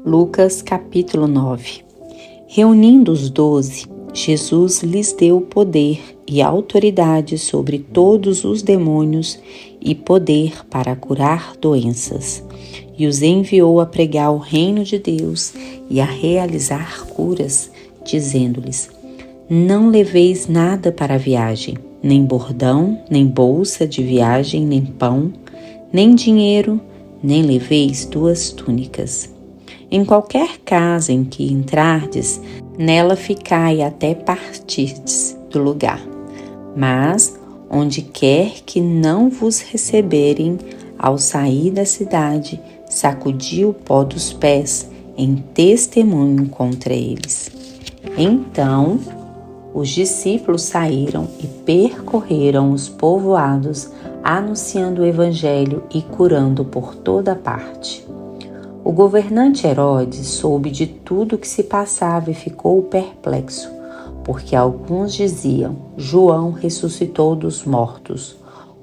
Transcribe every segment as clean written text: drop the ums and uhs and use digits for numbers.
Lucas capítulo 9. Reunindo os 12, Jesus lhes deu poder e autoridade sobre todos os demônios e poder para curar doenças, e os enviou a pregar o reino de Deus e a realizar curas, dizendo-lhes: Não leveis nada para a viagem, nem bordão, nem bolsa de viagem, nem pão, nem dinheiro, nem leveis 2 túnicas. Em qualquer casa em que entrardes, nela ficai até partirdes do lugar. Mas, onde quer que não vos receberem, ao sair da cidade, sacudi o pó dos pés em testemunho contra eles. Então, os discípulos saíram e percorreram os povoados, anunciando o evangelho e curando por toda parte. O governante Herodes soube de tudo o que se passava e ficou perplexo, porque alguns diziam: João ressuscitou dos mortos.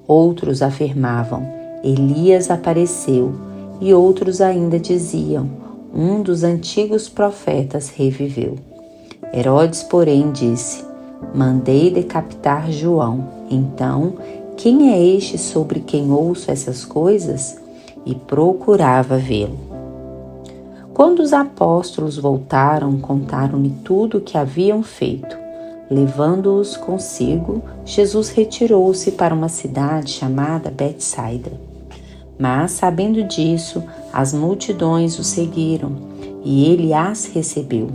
Outros afirmavam: Elias apareceu. E outros ainda diziam: um dos antigos profetas reviveu. Herodes, porém, disse: Mandei decapitar João. Então, quem é este sobre quem ouço essas coisas? E procurava vê-lo. Quando os apóstolos voltaram, contaram-lhe tudo o que haviam feito. Levando-os consigo, Jesus retirou-se para uma cidade chamada Betsaida. Mas, sabendo disso, as multidões o seguiram, e ele as recebeu,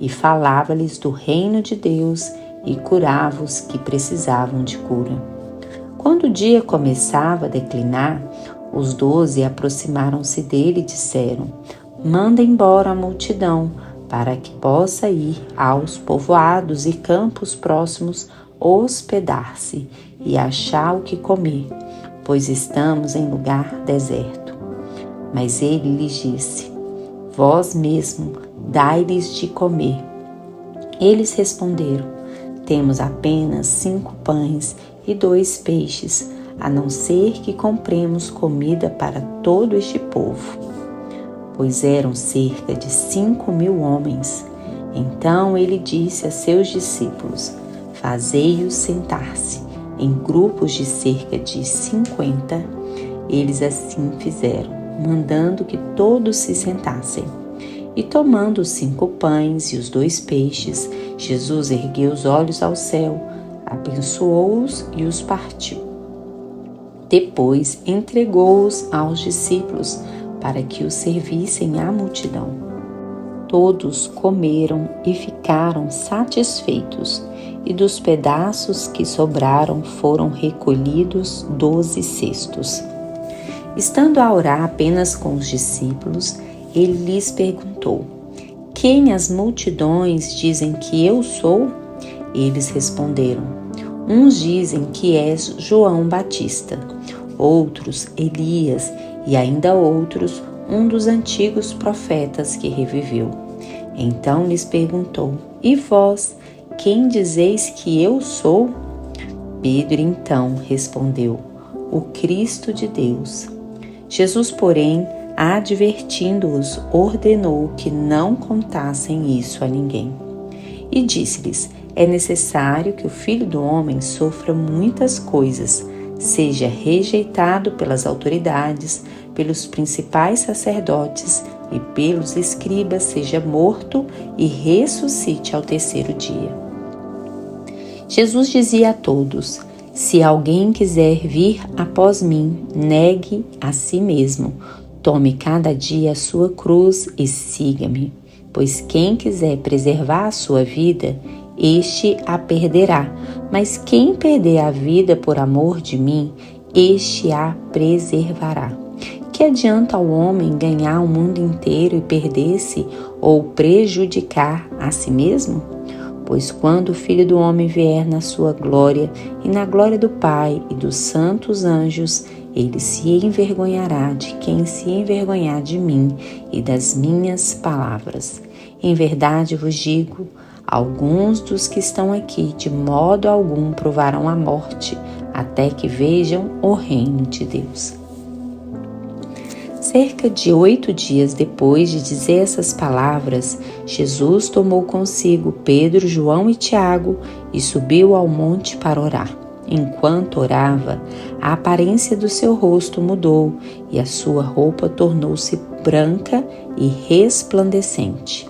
e falava-lhes do reino de Deus, e curava os que precisavam de cura. Quando o dia começava a declinar, os 12 aproximaram-se dele e disseram: Manda embora a multidão, para que possa ir aos povoados e campos próximos hospedar-se e achar o que comer, pois estamos em lugar deserto. Mas ele lhes disse: Vós mesmo dai-lhes de comer. Eles responderam: Temos apenas 5 pães e 2 peixes, a não ser que compremos comida para todo este povo. Pois eram cerca de 5.000 homens. Então ele disse a seus discípulos: Fazei-os sentar-se em grupos de cerca de 50. Eles assim fizeram, mandando que todos se sentassem. E tomando os 5 pães e os 2 peixes, Jesus ergueu os olhos ao céu, abençoou-os e os partiu. Depois entregou-os aos discípulos, para que os servissem à multidão. Todos comeram e ficaram satisfeitos, e dos pedaços que sobraram foram recolhidos 12 cestos. Estando a orar apenas com os discípulos, ele lhes perguntou: Quem as multidões dizem que eu sou? Eles responderam: Uns dizem que és João Batista, outros Elias, e ainda outros, um dos antigos profetas que reviveu. Então lhes perguntou: E vós, quem dizeis que eu sou? Pedro então respondeu: O Cristo de Deus. Jesus, porém, advertindo-os, ordenou que não contassem isso a ninguém. E disse-lhes: É necessário que o Filho do Homem sofra muitas coisas, seja rejeitado pelas autoridades, pelos principais sacerdotes e pelos escribas, seja morto e ressuscite ao 3º dia. Jesus dizia a todos: Se alguém quiser vir após mim, negue a si mesmo, tome cada dia a sua cruz e siga-me. Pois quem quiser preservar a sua vida, este a perderá, mas quem perder a vida por amor de mim, este a preservará. Que adianta ao homem ganhar o mundo inteiro e perder-se ou prejudicar a si mesmo? Pois quando o Filho do Homem vier na sua glória e na glória do Pai e dos santos anjos, ele se envergonhará de quem se envergonhar de mim e das minhas palavras. Em verdade vos digo, alguns dos que estão aqui de modo algum provarão a morte, até que vejam o reino de Deus. Cerca de 8 dias depois de dizer essas palavras, Jesus tomou consigo Pedro, João e Tiago e subiu ao monte para orar. Enquanto orava, a aparência do seu rosto mudou e a sua roupa tornou-se branca e resplandecente.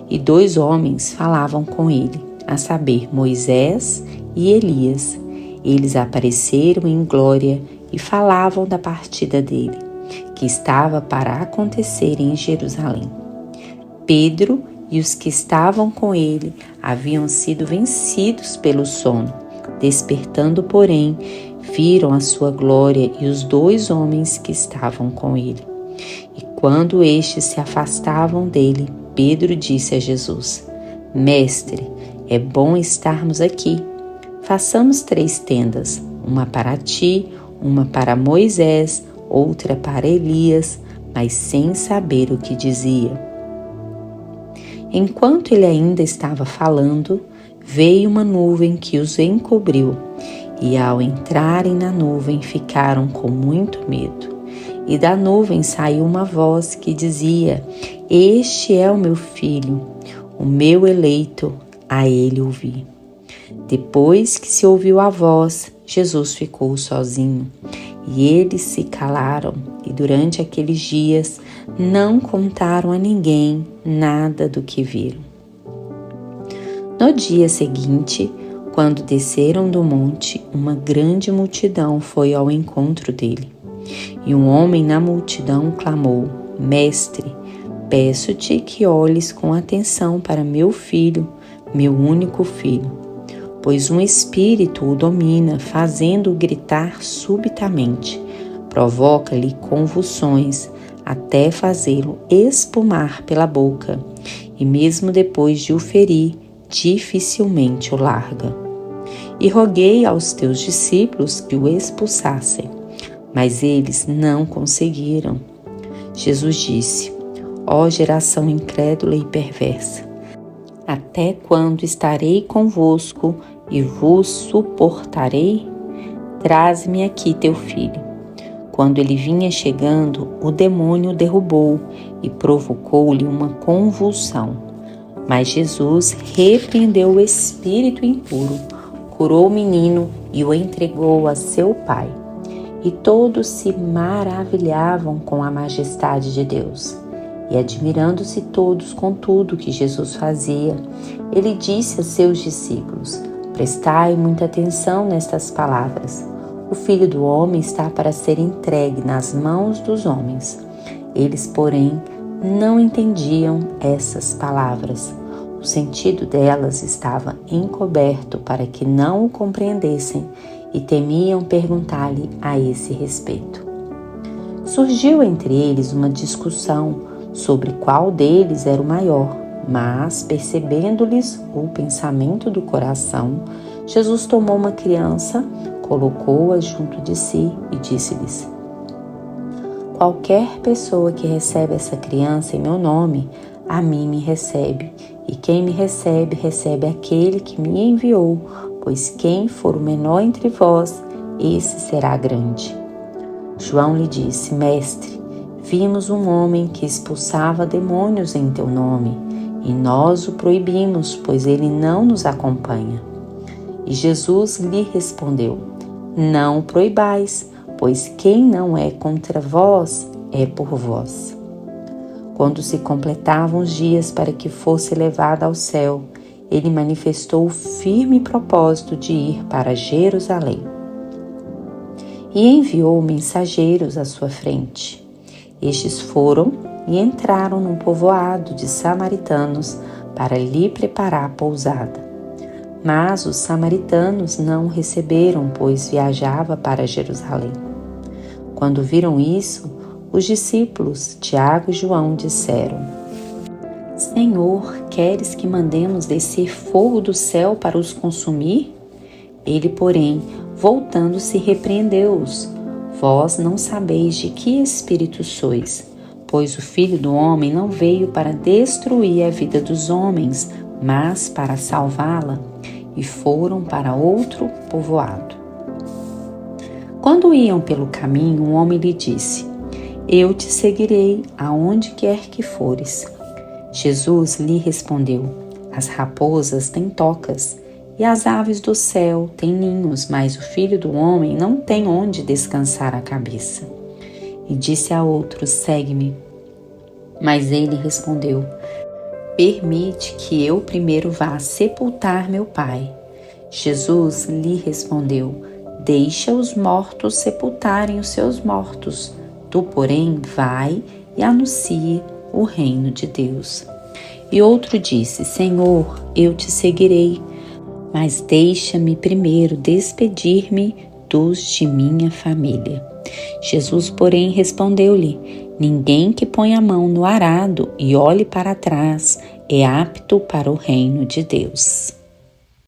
E 2 homens falavam com ele, a saber, Moisés e Elias. Eles apareceram em glória e falavam da partida dele, que estava para acontecer em Jerusalém. Pedro e os que estavam com ele haviam sido vencidos pelo sono. Despertando, porém, viram a sua glória e os 2 homens que estavam com ele. E quando estes se afastavam dele, Pedro disse a Jesus: Mestre, é bom estarmos aqui. Façamos 3 tendas, uma para ti, uma para Moisés, outra para Elias, mas sem saber o que dizia. Enquanto ele ainda estava falando, veio uma nuvem que os encobriu, e ao entrarem na nuvem ficaram com muito medo. E da nuvem saiu uma voz que dizia: Este é o meu filho, o meu eleito, a ele ouvi. Depois que se ouviu a voz, Jesus ficou sozinho, e eles se calaram, e durante aqueles dias não contaram a ninguém nada do que viram. No dia seguinte, quando desceram do monte, uma grande multidão foi ao encontro dele. E um homem na multidão clamou: Mestre, peço-te que olhes com atenção para meu filho, meu único filho, pois um espírito o domina, fazendo-o gritar subitamente. Provoca-lhe convulsões, até fazê-lo espumar pela boca, e mesmo depois de o ferir, dificilmente o larga. E roguei aos teus discípulos que o expulsassem, mas eles não conseguiram. Jesus disse: Ó geração incrédula e perversa, até quando estarei convosco e vos suportarei? Traze-me aqui teu filho. Quando ele vinha chegando, o demônio o derrubou e provocou-lhe uma convulsão. Mas Jesus repreendeu o espírito impuro, curou o menino e o entregou a seu pai. E todos se maravilhavam com a majestade de Deus. E admirando-se todos com tudo que Jesus fazia, ele disse a seus discípulos: Prestai muita atenção nestas palavras. O Filho do Homem está para ser entregue nas mãos dos homens. Eles, porém, não entendiam essas palavras. O sentido delas estava encoberto para que não o compreendessem e temiam perguntar-lhe a esse respeito. Surgiu entre eles uma discussão sobre qual deles era o maior, mas, percebendo-lhes o pensamento do coração, Jesus tomou uma criança, colocou-a junto de si e disse-lhes: Qualquer pessoa que recebe essa criança em meu nome, a mim me recebe, e quem me recebe, recebe aquele que me enviou, pois quem for o menor entre vós, esse será grande. João lhe disse: Mestre, vimos um homem que expulsava demônios em teu nome, e nós o proibimos, pois ele não nos acompanha. E Jesus lhe respondeu: Não o proibais, pois quem não é contra vós, é por vós. Quando se completavam os dias para que fosse levado ao céu, ele manifestou o firme propósito de ir para Jerusalém. E enviou mensageiros à sua frente. Estes foram e entraram num povoado de samaritanos para lhe preparar a pousada. Mas os samaritanos não o receberam, pois viajava para Jerusalém. Quando viram isso, os discípulos, Tiago e João, disseram: Senhor, queres que mandemos descer fogo do céu para os consumir? Ele, porém, voltando-se, repreendeu-os. Vós não sabeis de que espírito sois, pois o Filho do Homem não veio para destruir a vida dos homens, mas para salvá-la. E foram para outro povoado. Quando iam pelo caminho, um homem lhe disse: eu te seguirei aonde quer que fores. Jesus lhe respondeu: as raposas têm tocas e as aves do céu têm ninhos, mas o Filho do Homem não tem onde descansar a cabeça. E disse a outros: segue-me. Mas ele respondeu: permite que eu primeiro vá sepultar meu Pai. Jesus lhe respondeu: deixa os mortos sepultarem os seus mortos. Tu, porém, vai e anuncia o reino de Deus. E outro disse: Senhor, eu te seguirei, mas deixa-me primeiro despedir-me dos de minha família. Jesus, porém, respondeu-lhe: ninguém que põe a mão no arado e olhe para trás é apto para o reino de Deus.